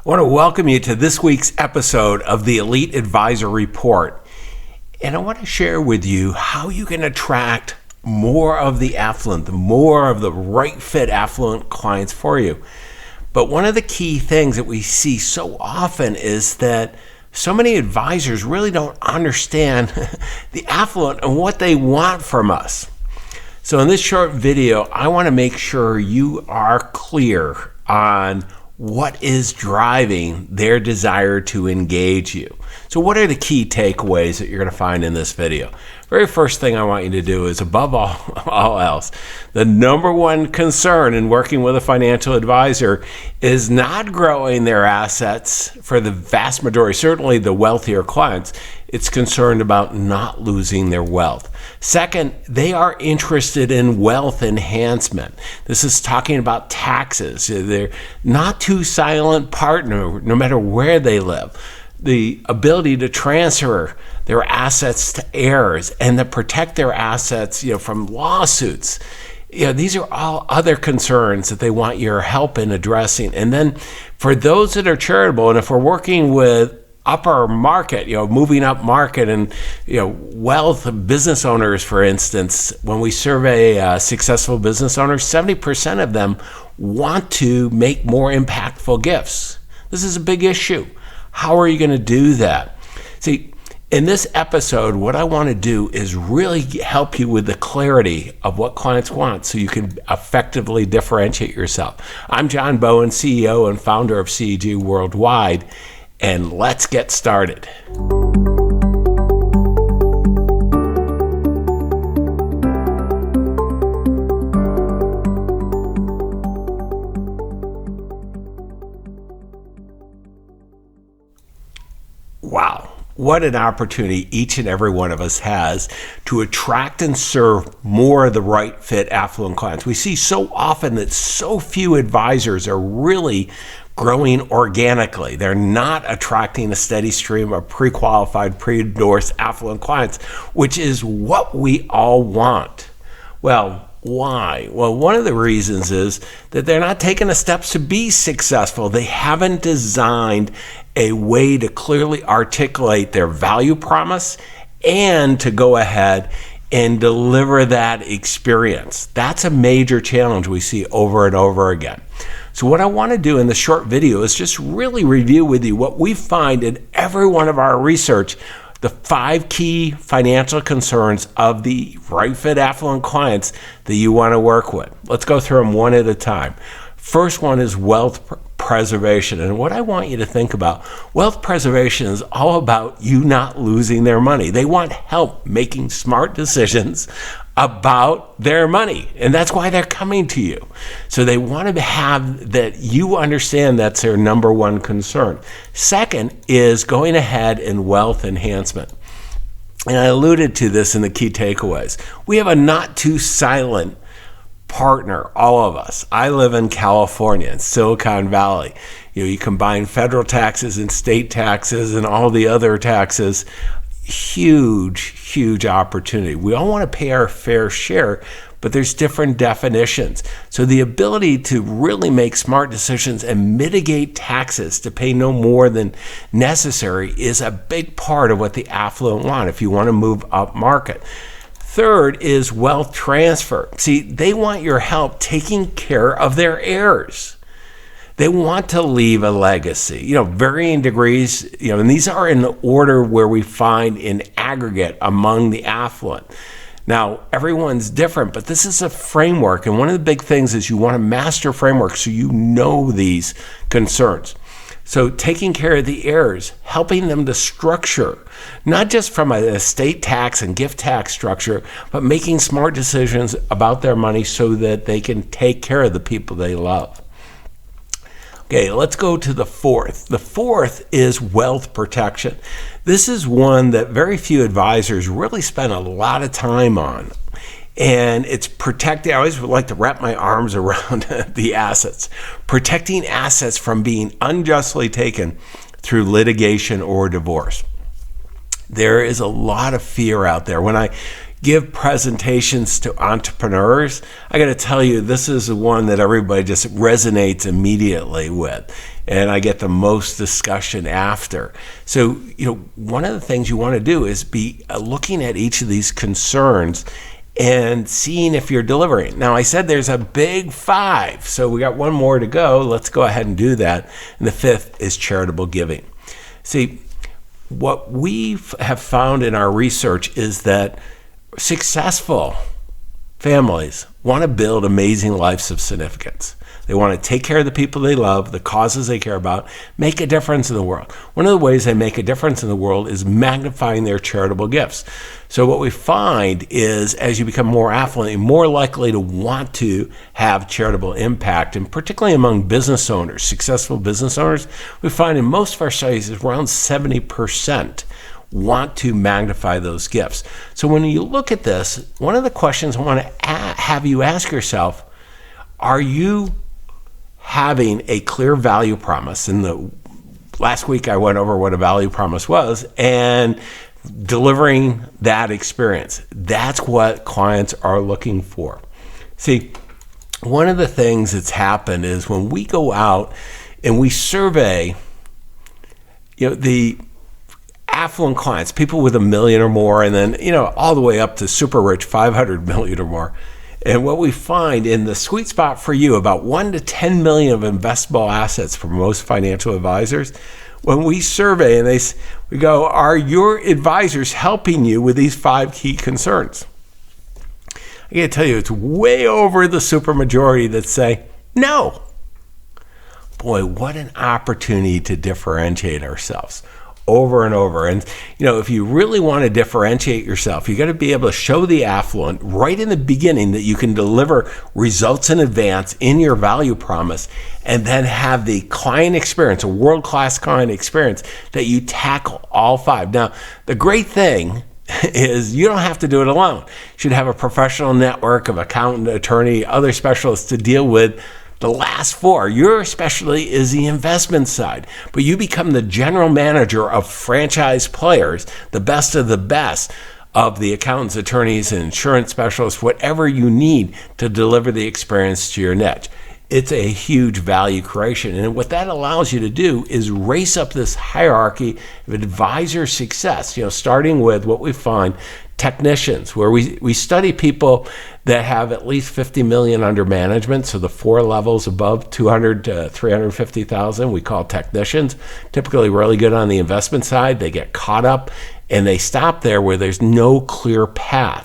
I want to welcome you to this week's episode of the Elite Advisor Report. And I want to share with you how you can attract more of the affluent, more of the right fit affluent clients for you. But one of the key things that we see so often is that so many advisors really don't understand the affluent and what they want from us. So in this short video, I want to make sure you are clear on what is driving their desire to engage you. So what are the key takeaways that you're going to find in this video? Very first thing I want you to do is, above all else, the number one concern in working with a financial advisor is not growing their assets for the vast majority, certainly the wealthier clients. It's concerned about not losing their wealth. Second, they are interested in wealth enhancement. This is talking about taxes. They're not too silent partner, no matter where they live. The ability to transfer their assets to heirs and to protect their assets, from lawsuits. These are all other concerns that they want your help in addressing. And then for those that are charitable, and if we're working with upper market, moving up market and, wealth business owners, for instance, when we survey successful business owners, 70% of them want to make more impactful gifts. This is a big issue. How are you going to do that? See, in this episode, what I want to do is really help you with the clarity of what clients want so you can effectively differentiate yourself. I'm John Bowen, CEO and founder of CEG Worldwide, and let's get started. Wow, what an opportunity each and every one of us has to attract and serve more of the right fit affluent clients. We see so often that so few advisors are really growing organically. They're not attracting a steady stream of pre-qualified, pre-endorsed affluent clients, which is what we all want. Well, why? Well, one of the reasons is that they're not taking the steps to be successful. They haven't designed a way to clearly articulate their value promise and to go ahead and deliver that experience. That's a major challenge we see over and over again. So what I want to do in this short video is just really review with you what we find in every one of our research, the 5 key financial concerns of the right fit affluent clients that you want to work with. Let's go through them one at a time. First one is wealth preservation. And what I want you to think about, wealth preservation is all about you not losing their money. They want help making smart decisions about their money. And that's why they're coming to you. So they want to have that you understand that's their number one concern. Second is going ahead and wealth enhancement. And I alluded to this in the key takeaways. We have a not too silent partner, all of us. I live in California, in Silicon Valley. You combine federal taxes and state taxes and all the other taxes. Huge opportunity. We all want to pay our fair share, but there's different definitions. So the ability to really make smart decisions and mitigate taxes to pay no more than necessary is a big part of what the affluent want if you want to move up market. Third is wealth transfer. See, they want your help taking care of their heirs. They want to leave a legacy, varying degrees, and these are in the order where we find in aggregate among the affluent. Now, everyone's different, but this is a framework, and one of the big things is you want to master framework so you know these concerns. So taking care of the heirs, helping them to structure, not just from an estate tax and gift tax structure, but making smart decisions about their money so that they can take care of the people they love. Okay, let's go to the fourth. The fourth is wealth protection. This is one that very few advisors really spend a lot of time on. And it's protecting, I always would like to wrap my arms around the assets. Protecting assets from being unjustly taken through litigation or divorce. There is a lot of fear out there. When I give presentations to entrepreneurs, I got to tell you, this is the one that everybody just resonates immediately with. And I get the most discussion after. So, one of the things you want to do is be looking at each of these concerns and seeing if you're delivering. Now, I said there's a big 5, so we got one more to go. Let's go ahead and do that. And the 5th is charitable giving. See, what we have found in our research is that successful families want to build amazing lives of significance. They want to take care of the people they love, the causes they care about, make a difference in the world. One of the ways they make a difference in the world is magnifying their charitable gifts. So what we find is as you become more affluent, you're more likely to want to have charitable impact, and particularly among business owners, successful business owners, we find in most of our studies is around 70% want to magnify those gifts. So when you look at this, one of the questions I want to have you ask yourself, are you having a clear value promise? And last week I went over what a value promise was, and delivering that experience. That's what clients are looking for. See, one of the things that's happened is when we go out and we survey, the affluent clients, people with $1 million or more, and then, all the way up to super rich, 500 million or more. And what we find in the sweet spot for you, about 1 to 10 million of investable assets for most financial advisors, when we survey and we go, are your advisors helping you with these 5 key concerns? I got to tell you, it's way over the supermajority that say no. Boy, what an opportunity to differentiate ourselves over and over. And, if you really want to differentiate yourself, you got to be able to show the affluent right in the beginning that you can deliver results in advance in your value promise, and then have the client experience, a world-class client experience, that you tackle all 5. Now, the great thing is you don't have to do it alone. You should have a professional network of accountant, attorney, other specialists to deal with the last 4. Your specialty is the investment side, but you become the general manager of franchise players, the best of the best of the accountants, attorneys, and insurance specialists, whatever you need to deliver the experience to your niche. It's a huge value creation. And what that allows you to do is race up this hierarchy of advisor success, starting with what we find technicians, where we study people that have at least 50 million under management. So the 4 levels above 200 to 350,000, we call technicians, typically really good on the investment side. They get caught up and they stop there where there's no clear path.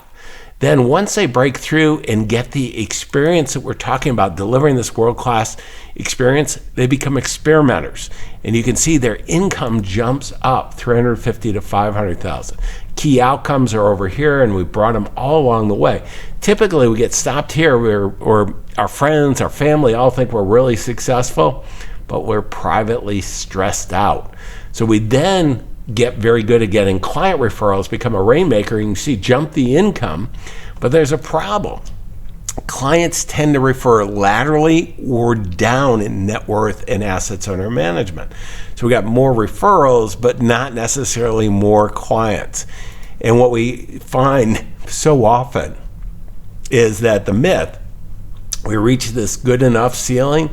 Then once they break through and get the experience that we're talking about, delivering this world-class experience, they become experimenters. And you can see their income jumps up 350 to 500,000. Key outcomes are over here, and we brought them all along the way. Typically, we get stopped here or our friends, our family all think we're really successful, but we're privately stressed out. So we then get very good at getting client referrals, become a rainmaker, and you see jump the income, but there's a problem. Clients tend to refer laterally or down in net worth and assets under management. So we got more referrals, but not necessarily more clients. And what we find so often is that the myth, we reach this good enough ceiling,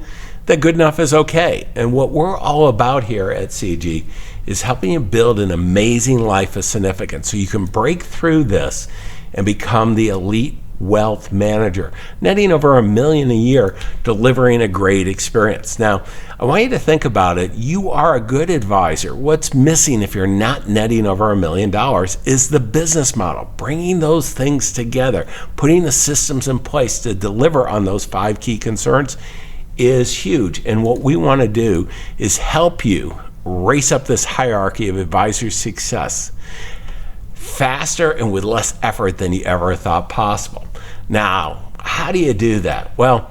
that good enough is okay. And what we're all about here at CG is helping you build an amazing life of significance so you can break through this and become the elite wealth manager, netting over $1 million a year, delivering a great experience. Now, I want you to think about it. You are a good advisor. What's missing if you're not netting over $1 million is the business model, bringing those things together, putting the systems in place to deliver on those 5 key concerns is huge. And what we want to do is help you race up this hierarchy of advisor success faster and with less effort than you ever thought possible. Now, how do you do that? Well,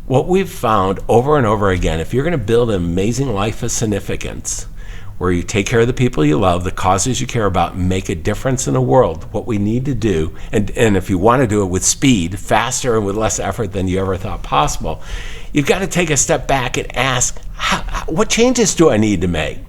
what we've found over and over again, if you're going to build an amazing life of significance, where you take care of the people you love, the causes you care about, and make a difference in the world, what we need to do, and if you want to do it with speed, faster and with less effort than you ever thought possible, you've got to take a step back and ask, what changes do I need to make?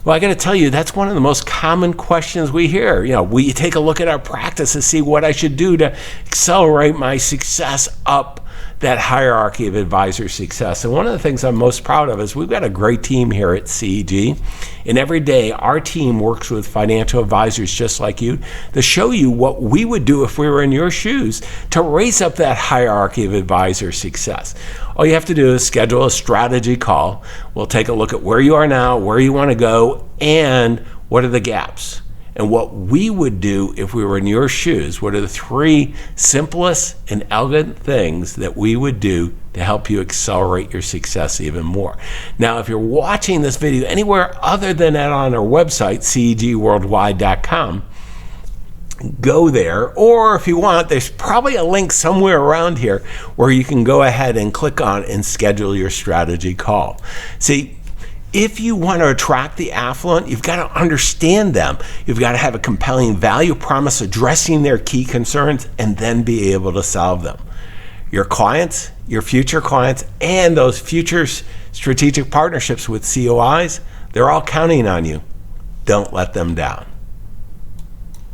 Well, I got to tell you, that's one of the most common questions we hear. Will you take a look at our practice and see what I should do to accelerate my success up that hierarchy of advisor success? And one of the things I'm most proud of is we've got a great team here at CEG. And every day, our team works with financial advisors just like you to show you what we would do if we were in your shoes to raise up that hierarchy of advisor success. All you have to do is schedule a strategy call. We'll take a look at where you are now, where you want to go, and what are the gaps. And what we would do if we were in your shoes, what are the 3 simplest and elegant things that we would do to help you accelerate your success even more. Now, if you're watching this video anywhere other than on our website, cegworldwide.com, go there, or if you want, there's probably a link somewhere around here where you can go ahead and click on and schedule your strategy call. See, if you want to attract the affluent, you've got to understand them. You've got to have a compelling value promise addressing their key concerns and then be able to solve them. Your clients, your future clients, and those future strategic partnerships with COIs, they're all counting on you. Don't let them down.